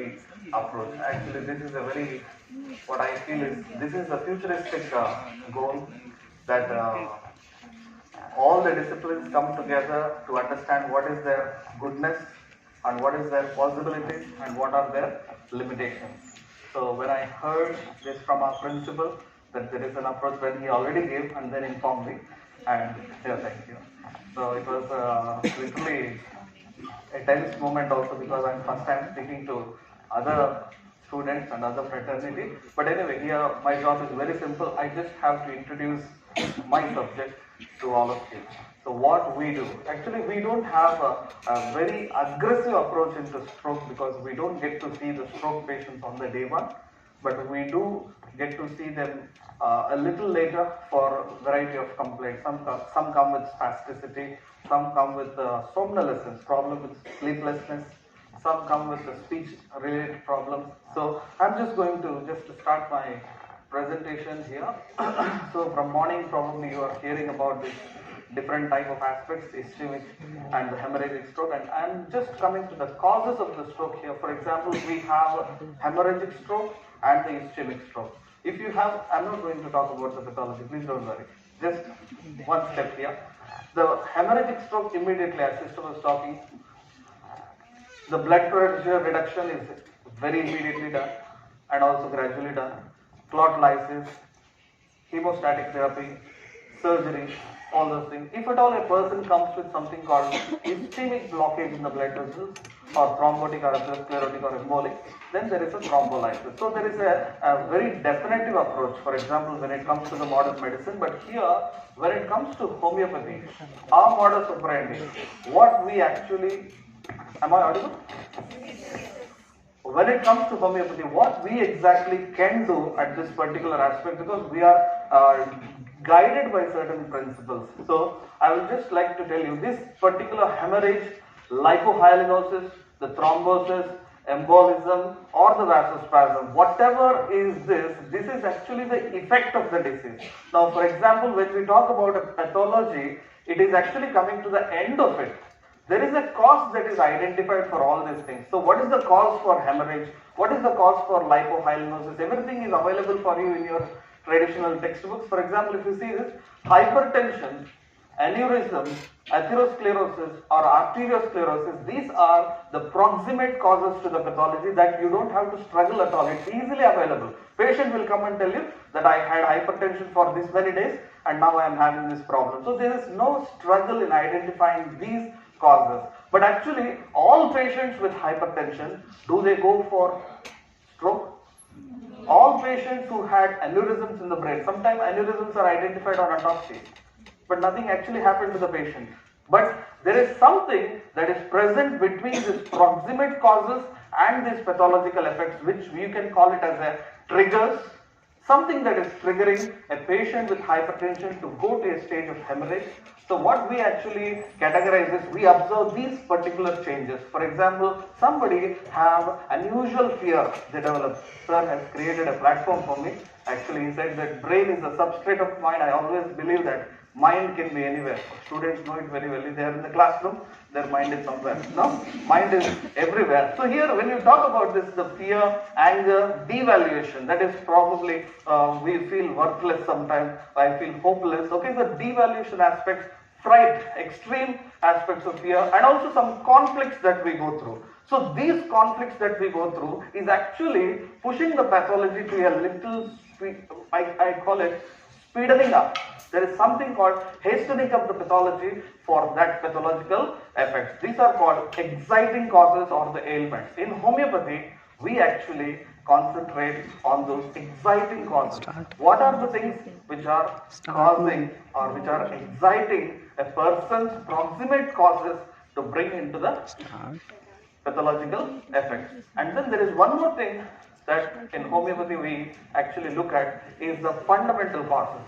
homeopathy approach. Actually, this is a very, what I feel is, this is a futuristic goal that all the disciplines come together to understand what is their goodness and what is their possibilities and what are their limitations. So when I heard this from our principal, that there is an approach when he already gave and then informed me, and yeah, thank you. So it was literally a tense moment also, because I'm first time speaking to other students and other fraternity. But anyway, here my job is very simple. I just have to introduce my subject to all of you. So what we do, actually we don't have a very aggressive approach into stroke, because we don't get to see the stroke patients on the day one, but we do get to see them a little later for a variety of complaints. Some come with spasticity, some come with somnolence, problem with sleeplessness, some come with the speech related problems. So I'm just going to start my presentation here. So from morning probably you are hearing about this different type of aspects, ischemic and the hemorrhagic stroke, and I'm just coming to the causes of the stroke here. For example, we have hemorrhagic stroke and the ischemic stroke. If you have, I'm not going to talk about the pathology, please don't worry. Just one step here. The hemorrhagic stroke, immediately as sister was talking, the blood pressure reduction is very immediately done and also gradually done. Clot lysis, hemostatic therapy, surgery, all those things. If at all a person comes with something called ischemic blockage in the blood vessels, or thrombotic or atherosclerotic or embolic, then there is a thrombolysis. So there is a very definitive approach, for example, when it comes to the modern medicine. But here, when it comes to homeopathy, our modus operandi, what we actually, am I audible? When it comes to homeopathy, what we exactly can do at this particular aspect, because we are guided by certain principles. So I would just like to tell you, this particular hemorrhage, lipohyalinosis, the thrombosis, embolism or the vasospasm, whatever is this is actually the effect of the disease. Now for example, when we talk about a pathology, it is actually coming to the end of it. There is a cause that is identified for all these things. So what is the cause for hemorrhage? What is the cause for lipohyalinosis? Everything is available for you in your traditional textbooks. For example, if you see this, hypertension, aneurysm, atherosclerosis or arteriosclerosis, these are the proximate causes to the pathology that you don't have to struggle at all. It's easily available. Patient will come and tell you that I had hypertension for this many days and now I am having this problem. So there is no struggle in identifying these causes. But actually, all patients with hypertension, do they go for stroke? All patients who had aneurysms in the brain, sometimes aneurysms are identified on autopsy, but nothing actually happened to the patient. But there is something that is present between these proximate causes and these pathological effects, which we can call it as a triggers, something that is triggering a patient with hypertension to go to a stage of hemorrhage. So what we actually categorize is, we observe these particular changes. For example, somebody have unusual fear they develop. Sir has created a platform for me. Actually, he said that brain is the substrate of mind. I always believe that mind can be anywhere. Students know it very well. They are in the classroom, their mind is somewhere. No, mind is everywhere. So here, when you talk about this, the fear, anger, devaluation, that is probably we feel worthless sometimes. I feel hopeless. Okay, the devaluation aspects, fright, extreme aspects of fear, and also some conflicts that we go through. So these conflicts that we go through is actually pushing the pathology to a little, I call it speeding up. There is something called hastening up the pathology for that pathological effects. These are called exciting causes or the ailments. In homeopathy, we actually concentrate on those exciting causes. What are the things which are causing or which are exciting a person's proximate causes to bring into the pathological effects? And then there is one more thing that in homeopathy we actually look at, is the fundamental causes.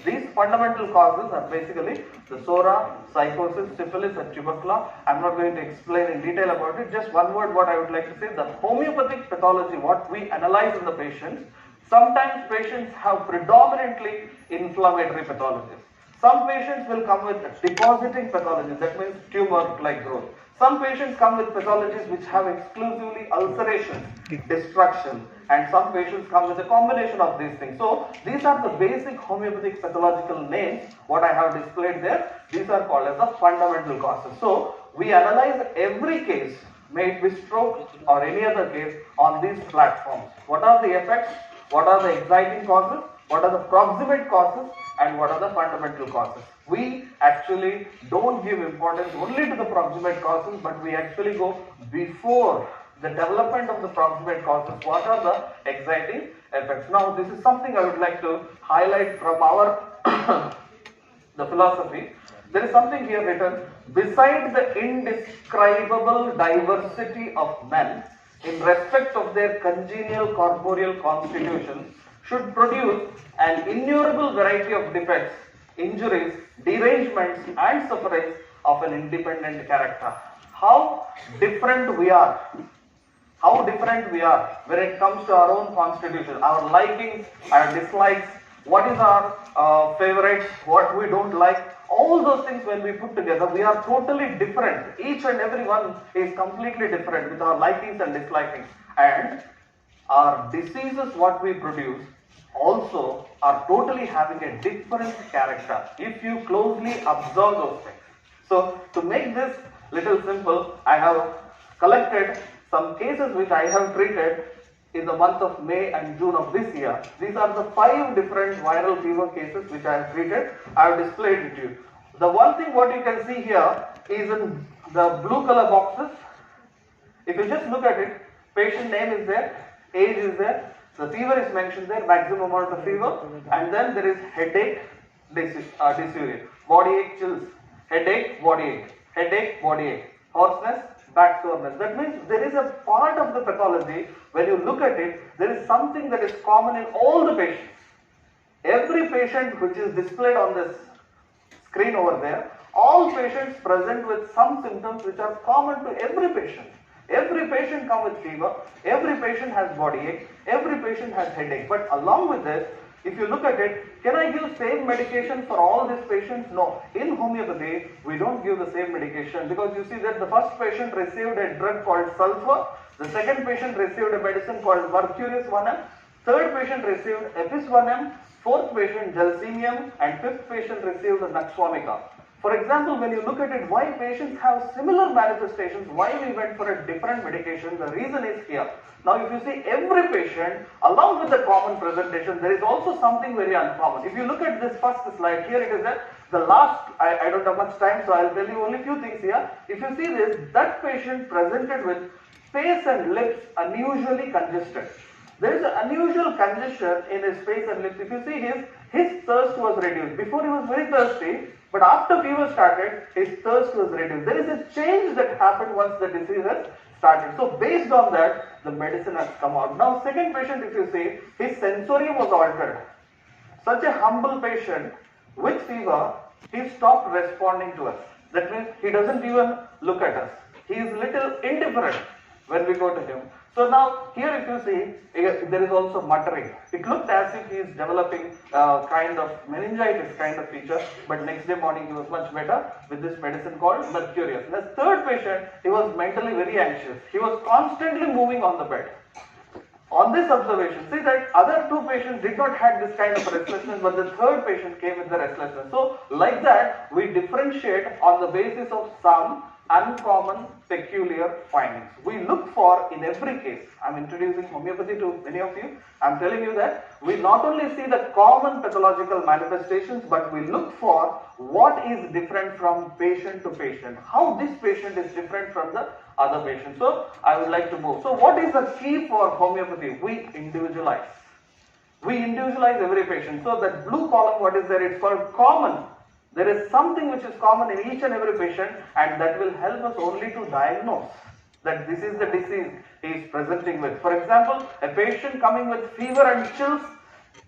These fundamental causes are basically the sora, psychosis, syphilis and tuberculosis. I'm not going to explain in detail about it. Just one word what I would like to say, the homeopathic pathology, what we analyze in the patients, sometimes patients have predominantly inflammatory pathologies. Some patients will come with depositing pathology, that means tumor-like growth. Some patients come with pathologies which have exclusively ulceration, destruction, and some patients come with a combination of these things. So these are the basic homeopathic pathological names, what I have displayed there. These are called as the fundamental causes. So we analyze every case, may it be stroke or any other case, on these platforms. What are the effects? What are the exciting causes? What are the proximate causes? And what are the fundamental causes? We actually don't give importance only to the proximate causes, but we actually go before the development of the proximate causes. What are the exciting effects? Now, this is something I would like to highlight from our the philosophy. There is something here written: beside the indescribable diversity of men in respect of their congenial corporeal constitutions, should produce an innumerable variety of defects, injuries, derangements, and sufferings of an independent character. How different we are. How different we are when it comes to our own constitution, our likings, our dislikes, what is our favorites, what we don't like. All those things, when we put together, we are totally different. Each and every one is completely different with our likings and dislikings. And our diseases, what we produce, also are totally having a different character if you closely observe those things. So to make this little simple, I have collected some cases which I have treated in the month of May and June of this year. These are the 5 different viral fever cases which I have treated. I have displayed it to you. The one thing what you can see here is in the blue color boxes. If you just look at it, patient name is there, age is there, the fever is mentioned there, maximum amount of fever, and then there is headache, dysuria, body ache, chills, headache, body ache, hoarseness, back soreness. That means there is a part of the pathology, when you look at it, there is something that is common in all the patients. Every patient which is displayed on this screen over there, all patients present with some symptoms which are common to every patient. Every patient comes with fever, every patient has body ache, every patient has headache. But along with this, if you look at it, can I give same medication for all these patients? No. In homeopathy, we don't give the same medication, because you see that the first patient received a drug called sulfur, the second patient received a medicine called mercurius 1M, third patient received epis 1M, fourth patient gelsemium, and fifth patient received naxwamica. For example, when you look at it, why patients have similar manifestations, why we went for a different medication, the reason is here. Now, if you see every patient, along with the common presentation, there is also something very uncommon. If you look at this first slide, here it is the last, I don't have much time, so I'll tell you only few things here. If you see this, that patient presented with face and lips unusually congested. There is an unusual congestion in his face and lips. If you see his thirst was reduced. Before he was very thirsty, but after fever started, his thirst was reduced. There is a change that happened once the disease has started. So based on that, the medicine has come out. Now, second patient, if you see, his sensorium was altered. Such a humble patient with fever, he stopped responding to us. That means he doesn't even look at us. He is little indifferent when we go to him. So now here if you see, there is also muttering. It looked as if he is developing kind of meningitis kind of feature, but next day morning he was much better with this medicine called mercurius. The third patient, he was mentally very anxious. He was constantly moving on the bed. On this observation, see that other 2 patients did not have this kind of restlessness, but the third patient came with the restlessness. So like that, we differentiate on the basis of some uncommon peculiar findings. We look for in every case. I'm introducing homeopathy to many of you. I'm telling you that we not only see the common pathological manifestations, but we look for what is different from patient to patient. How this patient is different from the other patient. So I would like to move. So what is the key for homeopathy? We individualize. We individualize every patient. So that blue column, what is there? It's called common. There is something which is common in each and every patient, and that will help us only to diagnose that this is the disease he is presenting with. For example, a patient coming with fever and chills,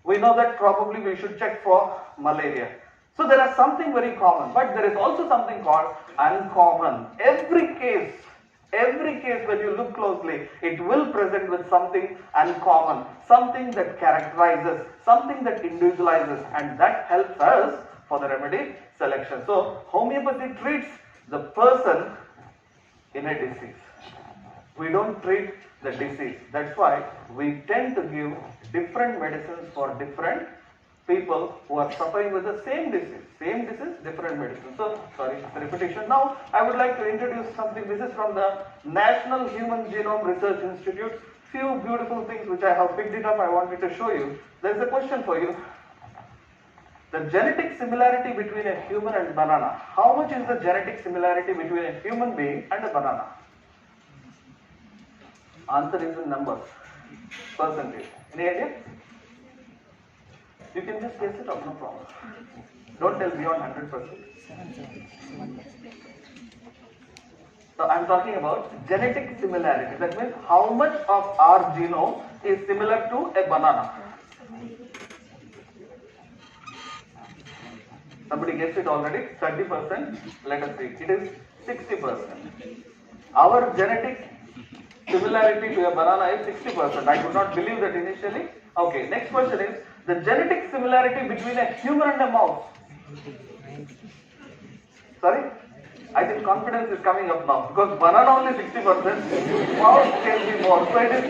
we know that probably we should check for malaria. So there is something very common, but there is also something called uncommon. Every case when you look closely, it will present with something uncommon, something that characterizes, something that individualizes, and that helps us for the remedy selection. So homeopathy treats the person in a disease. We don't treat the disease. That's why we tend to give different medicines for different people who are suffering with the same disease. Same disease, different medicine. So, sorry, it's a repetition. Now, I would like to introduce something. This is from the National Human Genome Research Institute. Few beautiful things which I have picked it up, I wanted to show you. There is a question for you. The genetic similarity between a human and banana. How much is the genetic similarity between a human being and a banana? Answer is in numbers, percentage. Any idea? You can just guess it out, no problem. Don't tell beyond 100%. So I am talking about genetic similarity. That means how much of our genome is similar to a banana. Somebody guessed it already, 30%. Let us see. It is 60%. Our genetic similarity to a banana is 60%. I could not believe that initially. Okay, next question is the genetic similarity between a human and a mouse. Sorry? I think confidence is coming up now because banana only 60%, mouse can be more. So it is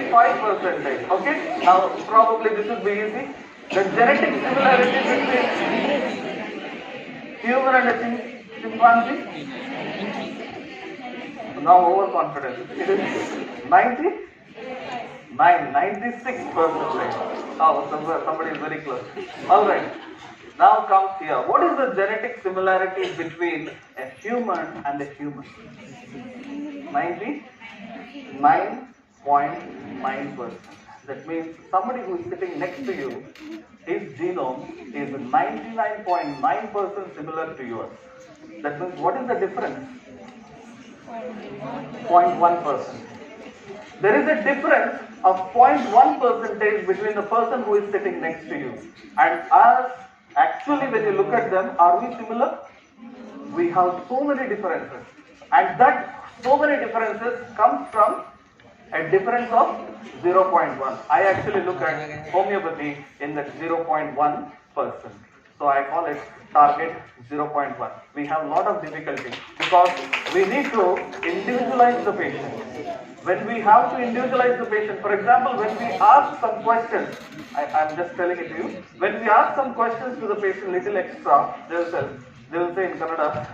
85%. Okay? Now probably this would be easy. The genetic similarity between human and a chimpanzee. Now overconfidence. It is 96%. Oh, somebody is very close. Alright. Now comes here. What is the genetic similarity between a human and a human? 99.9%. That means somebody who is sitting next to you, his genome is 99.9% similar to yours. That means what is the difference? 0.1%. There is a difference of 0.1% between the person who is sitting next to you and us. Actually, when you look at them, are we similar? We have so many differences, and that so many differences comes from a difference of 0.1. I actually look at homeopathy in that 0.1%. So I call it target 0.1. We have a lot of difficulty because we need to individualize the patient. When we have to individualize the patient, for example, when we ask some questions, I'm just telling it to you, when we ask some questions to the patient little extra, they will say in Kannada,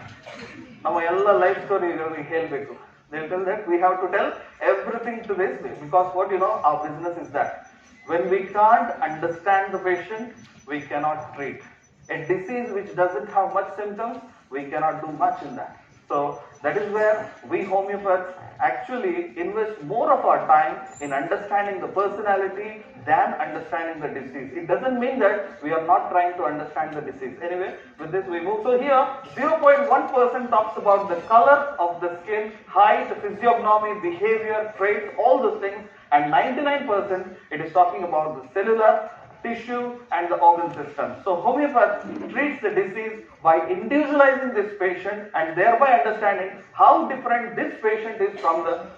"Nama ella life story helbeku." They will tell that we have to tell everything to this because what our business is that. When we can't understand the patient, we cannot treat. A disease which doesn't have much symptoms, we cannot do much in that. So that is where we homeopaths actually invest more of our time in understanding the personality than understanding the disease. It doesn't mean that we are not trying to understand the disease. Anyway, with this we move. So here 0.1% talks about the color of the skin, height, physiognomy, behavior, traits, all those things, and 99% it is talking about the cellular, tissue and the organ system. So homeopath treats the disease by individualizing this patient and thereby understanding how different this patient is from the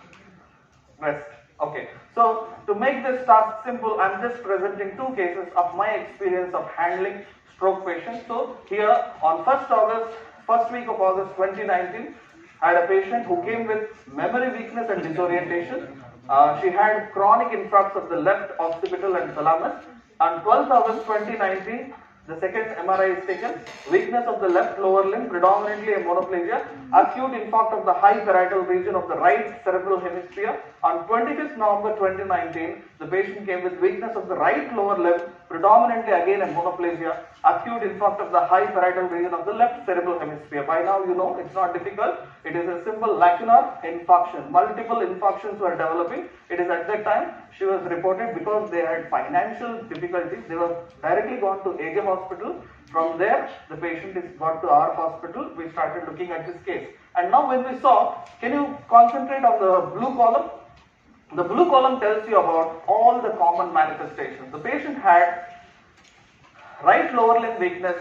rest. Okay, so to make this task simple, I am just presenting two cases of my experience of handling stroke patients. So here on first week of August 2019, I had a patient who came with memory weakness and disorientation. She had chronic infarcts of the left occipital and thalamus. On 12th August 2019, the second MRI is taken. Weakness of the left lower limb, predominantly a monoplasia. Acute infarct of the high parietal region of the right cerebral hemisphere. On 25th November 2019, the patient came with weakness of the right lower limb, predominantly again a monoplasia. Acute infarct of the high parietal region of the left cerebral hemisphere. By now you know it's not difficult. It is a simple lacunar infarction. Multiple infarctions were developing. It is at that time she was reported because they had financial difficulties. They were directly gone to AJ hospital. From there, the patient is brought to our hospital. We started looking at this case. And now when we saw, can you concentrate on the blue column? The blue column tells you about all the common manifestations. The patient had right lower limb weakness.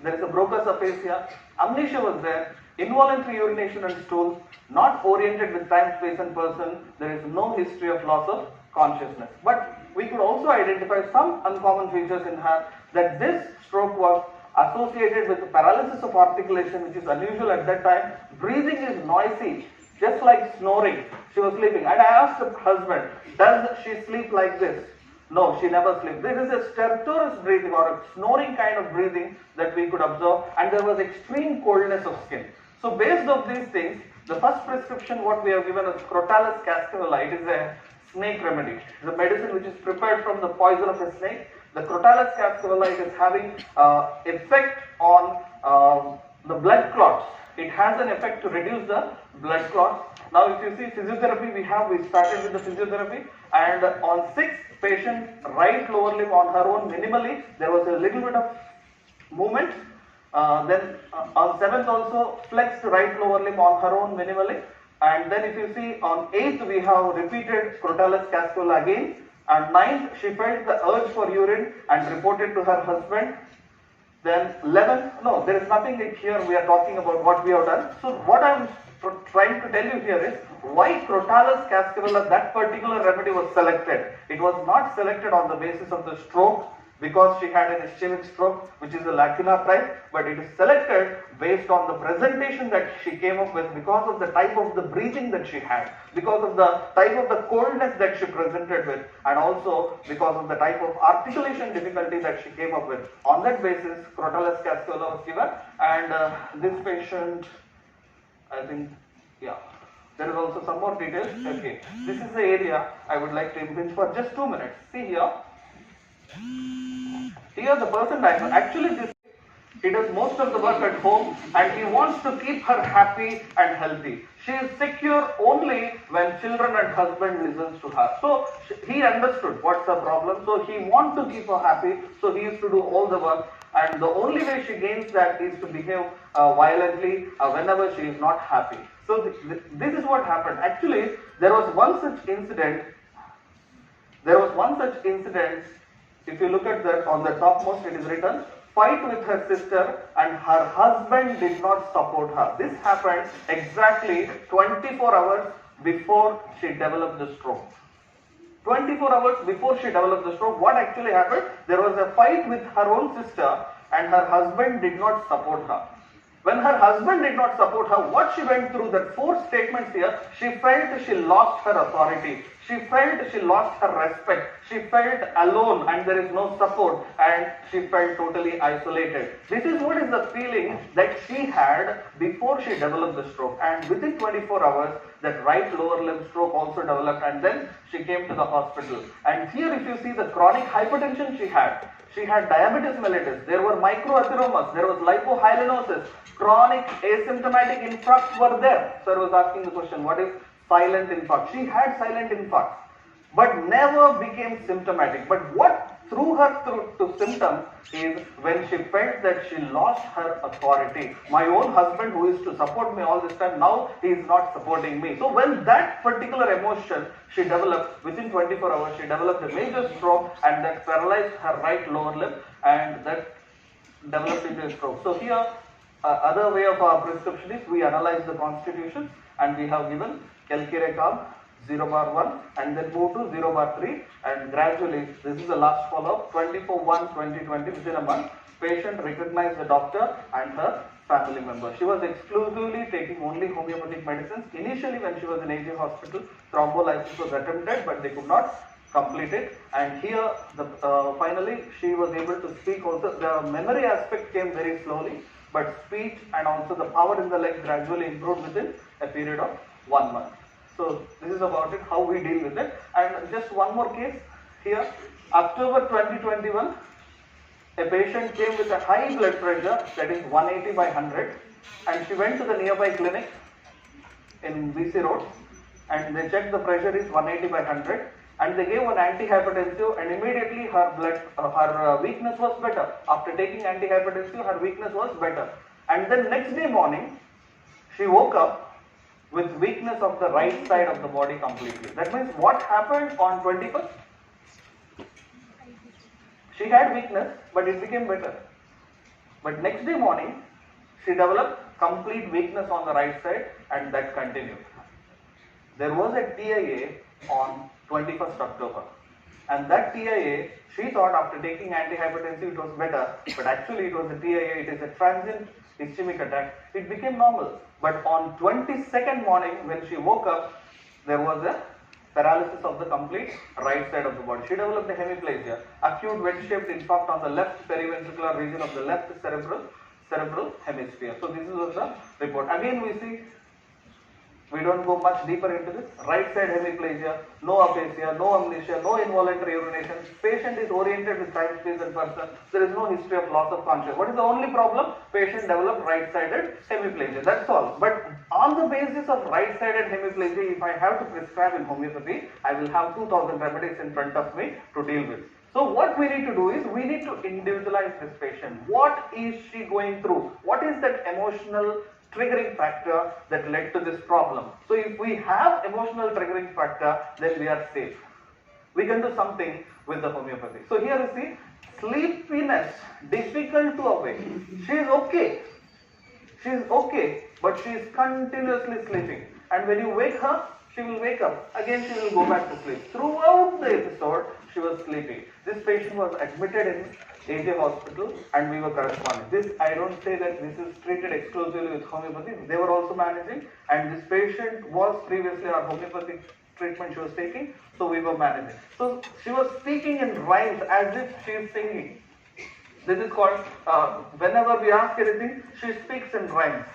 There is a Broca's aphasia. Amnesia was there. Involuntary urination and stools. Not oriented with time, space and person. There is no history of loss of consciousness. But we could also identify some uncommon features in her, that this stroke was associated with paralysis of articulation, which is unusual at that time. Breathing is noisy. She just like snoring. She was sleeping. And I asked her husband, does she sleep like this? No, she never sleeps. This is a stertorous breathing or a snoring kind of breathing that we could observe, and there was extreme coldness of skin. So based on these things, the first prescription what we have given is Crotalus cascavilla. It is a snake remedy. It is a medicine which is prepared from the poison of a snake. The Crotalus cascavilla, it is having effect on the blood clots. It has an effect to reduce the blood clots. Now if you see physiotherapy, we started with the physiotherapy, and on 6th patient, right lower limb on her own minimally, there was a little bit of movement. Then on 7th also flexed right lower limb on her own minimally. And then if you see on 8th we have repeated Crotalus cascavilla again. And 9th she felt the urge for urine and reported to her husband. Then 11th, no, there is nothing here we are talking about what we have done. So what I am trying to tell you here is why Crotalus cascavilla, that particular remedy was selected. It was not selected on the basis of the stroke because she had an ischemic stroke, which is a lacunar type, but it is selected based on the presentation that she came up with, because of the type of the breathing that she had, because of the type of the coldness that she presented with, and also because of the type of articulation difficulty that she came up with. On that basis, Crotalus cascavilla was given, and this patient, I think, yeah, there is also some more details. Okay, this is the area I would like to impinge for just 2 minutes. See here. Here the person diagnosed, actually this, he does most of the work at home and he wants to keep her happy and healthy. She is secure only when children and husband listens to her. So he understood what's the problem. So he wants to keep her happy. So he used to do all the work. And the only way she gains that is to behave violently whenever she is not happy. So this is what happened. Actually, there was one such incident. If you look at that, on the topmost, it is written, fight with her sister and her husband did not support her. This happened exactly 24 hours before she developed the stroke. 24 hours before she developed the stroke, what actually happened? There was a fight with her own sister and her husband did not support her. When her husband did not support her, what she went through, that 4 statements here, she felt she lost her authority. She felt she lost her respect. She felt alone and there is no support, and she felt totally isolated. This is what is the feeling that she had before she developed the stroke. And within 24 hours, that right lower limb stroke also developed, and then she came to the hospital. And here if you see the chronic hypertension she had diabetes mellitus, there were microatheromas, there was lipohyalinosis, chronic asymptomatic infarcts were there. So I was asking the question, what is silent infarct? She had silent infarct, but never became symptomatic. But what threw her through to symptoms is when she felt that she lost her authority. My own husband, who used to support me all this time, now he is not supporting me. So when that particular emotion she developed, within 24 hours, she developed a major stroke, and that paralyzed her right lower limb, and that developed into a stroke. So here, other way of our prescription is we analyze the constitution, and we have given calcirecam 0/1 and then move to 0/3, and gradually, this is the last follow-up, 24/1/2020, within a month, patient recognized the doctor and her family member. She was exclusively taking only homeopathic medicines. Initially when she was in AJ hospital, thrombolysis was attempted, but they could not complete it, and here finally she was able to speak also. The memory aspect came very slowly, but speech and also the power in the leg gradually improved within a period of 1 month. So this is about it, how we deal with it. And just one more case here. October 2021, a patient came with a high blood pressure, that is 180/100, and she went to the nearby clinic in BC Road, and they checked the pressure is 180/100, and they gave an antihypertensive, and immediately her weakness was better. After taking antihypertensive, her weakness was better. And then next day morning, she woke up with weakness of the right side of the body completely. That means what happened on 21st? She had weakness, but it became better. But next day morning, she developed complete weakness on the right side, and that continued. There was a TIA on 21st October. And that TIA, she thought after taking antihypertensive it was better, but actually it was a TIA, it is a transient ischemic attack, it became normal. But on 22nd morning when she woke up, there was a paralysis of the complete right side of the body. She developed a hemiplegia, acute wedge-shaped infarct on the left periventricular region of the left cerebral hemisphere. So this was the report. Again we see, we don't go much deeper into this. Right side hemiplegia, no aphasia, no amnesia, no involuntary urination. Patient is oriented with time, space and person. There is no history of loss of consciousness. What is the only problem? Patient developed right-sided hemiplegia. That's all. But on the basis of right-sided hemiplegia, if I have to prescribe in homeopathy, I will have 2000 remedies in front of me to deal with. So what we need to do is, we need to individualize this patient. What is she going through? What is that emotional triggering factor that led to this problem? So if we have emotional triggering factor, then we are safe. We can do something with the homeopathy. So here you see, sleepiness, difficult to awake. She is okay. She is okay, but she is continuously sleeping. And when you wake her, she will wake up. Again, she will go back to sleep. Throughout the episode, she was sleeping. This patient was admitted in AJ hospital and we were corresponding. This, I don't say that this is treated exclusively with homeopathy. They were also managing, and this patient was previously our homeopathic treatment she was taking, so we were managing. So she was speaking in rhymes as if she is singing. This is called, whenever we ask anything, she speaks in rhymes.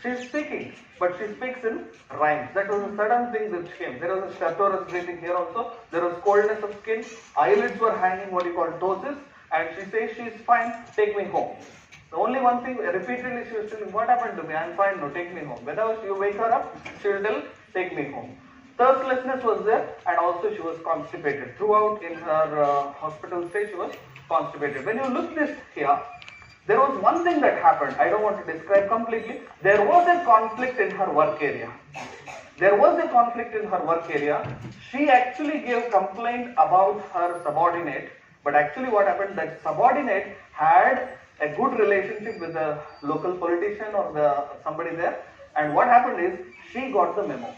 She's speaking, but she speaks in rhymes. That was a sudden thing that came. There was a stertorous breathing here also. There was coldness of skin. Eyelids were hanging, what you call ptosis. And she says, she is fine, take me home. The only one thing, repeatedly she was telling, what happened to me? I'm fine, no, take me home. Whenever you wake her up, she will tell, take me home. Thirstlessness was there, and also she was constipated. Throughout in her hospital stay, she was constipated. When you look this here, there was one thing that happened. I don't want to describe completely. There was a conflict in her work area. There was a conflict in her work area. She actually gave complaint about her subordinate, but actually what happened, that subordinate had a good relationship with the local politician or somebody there, and what happened is, she got the memo.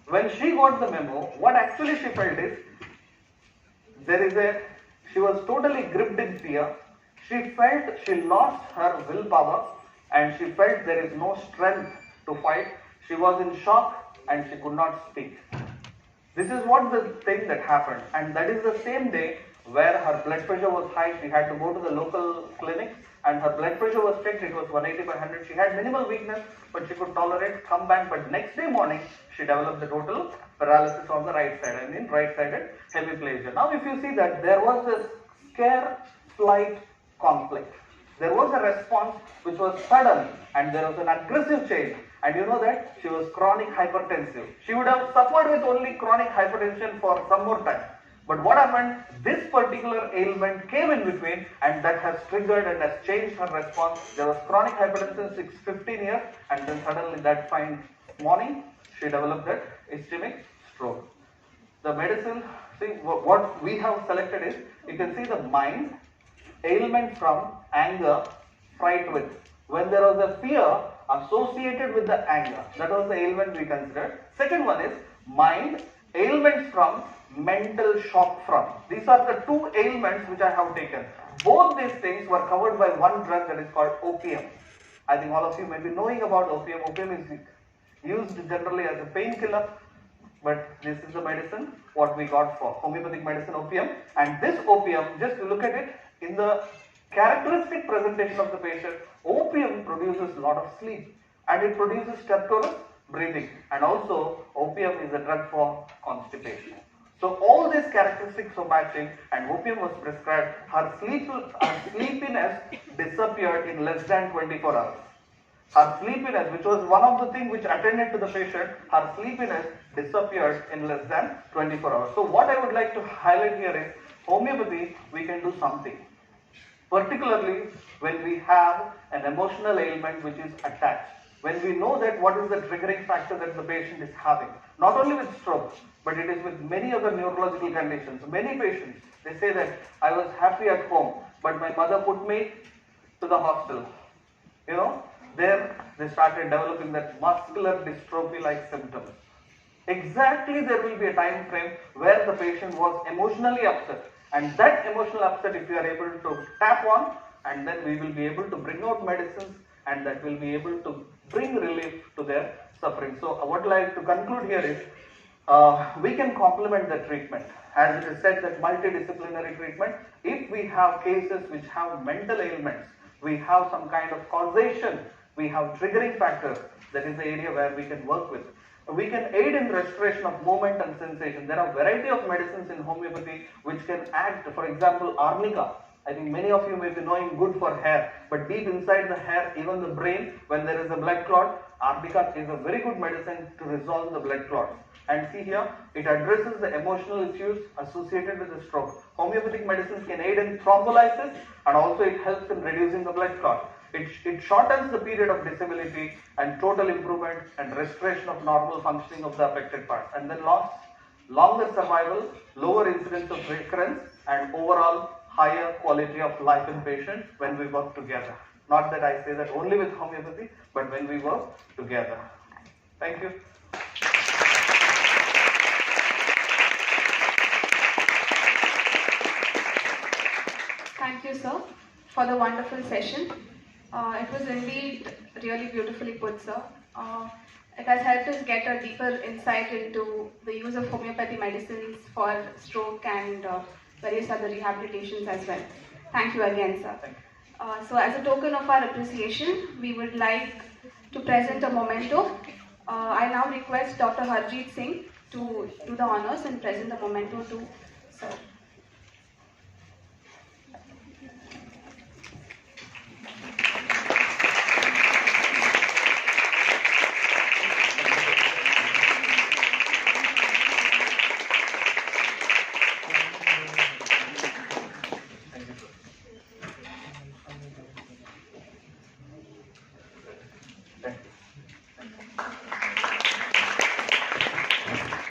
When she got the memo, what actually she felt is, she was totally gripped in fear. She felt she lost her willpower, and she felt there is no strength to fight. She was in shock and she could not speak. This is what the thing that happened, and that is the same day where her blood pressure was high. She had to go to the local clinic and her blood pressure was checked. It was 180/100. She had minimal weakness, but she could tolerate, come back. But next day morning, she developed the total paralysis on the right side, I mean right-sided hemiplegia. Now if you see that there was a scare, flight, conflict. There was a response which was sudden, and there was an aggressive change. And you know that she was chronic hypertensive. She would have suffered with only chronic hypertension for some more time. But what happened? This particular ailment came in between, and that has triggered and has changed her response. There was chronic hypertension 15 years, and then suddenly that fine morning, she developed that ischemic stroke. The medicine, see what we have selected is, you can see the mind, ailment from anger, fright with. When there was a fear associated with the anger, that was the ailment we considered. Second one is mind, ailments from, mental shock from. These are the two ailments which I have taken. Both these things were covered by one drug that is called opium. I think all of you may be knowing about opium. Opium is used generally as a painkiller, but this is the medicine what we got for homeopathic medicine, opium. And this opium, just look at it, in the characteristic presentation of the patient, opium produces a lot of sleep, and it produces stertorous breathing, and also opium is a drug for constipation. So all these characteristics are matching, and opium was prescribed. Her sleepiness disappeared in less than 24 hours. Her sleepiness, which was one of the things which attended to the patient, her sleepiness disappeared in less than 24 hours. So what I would like to highlight here is, homeopathy, we can do something. Particularly when we have an emotional ailment which is attached. When we know that what is the triggering factor that the patient is having. Not only with stroke, but it is with many other neurological conditions. Many patients, they say that I was happy at home, but my mother put me to the hospital. You know, there they started developing that muscular dystrophy-like symptoms. Exactly, there will be a time frame where the patient was emotionally upset. And that emotional upset, if you are able to tap on, and then we will be able to bring out medicines and that will be able to bring relief to their suffering. So what I would like to conclude here is we can complement the treatment. As it is said that multidisciplinary treatment, if we have cases which have mental ailments, we have some kind of causation, we have triggering factors, that is the area where we can work with. We can aid in restoration of movement and sensation. There are a variety of medicines in homeopathy which can act. For example, arnica. I think many of you may be knowing good for hair, but deep inside the hair, even the brain, when there is a blood clot, arnica is a very good medicine to resolve the blood clots. And see here, it addresses the emotional issues associated with the stroke. Homeopathic medicines can aid in thrombolysis and also it helps in reducing the blood clot. It shortens the period of disability and total improvement and restoration of normal functioning of the affected parts. And then longer survival, lower incidence of recurrence, and overall higher quality of life in patients when we work together. Not that I say that only with homeopathy, but when we work together. Thank you. Thank you, sir, for the wonderful session. It was indeed really beautifully put, sir. It has helped us get a deeper insight into the use of homeopathy medicines for stroke and various other rehabilitations as well. Thank you again, sir. So as a token of our appreciation, we would like to present a memento. I now request Dr. Harjeet Singh to do the honors and present the memento to sir.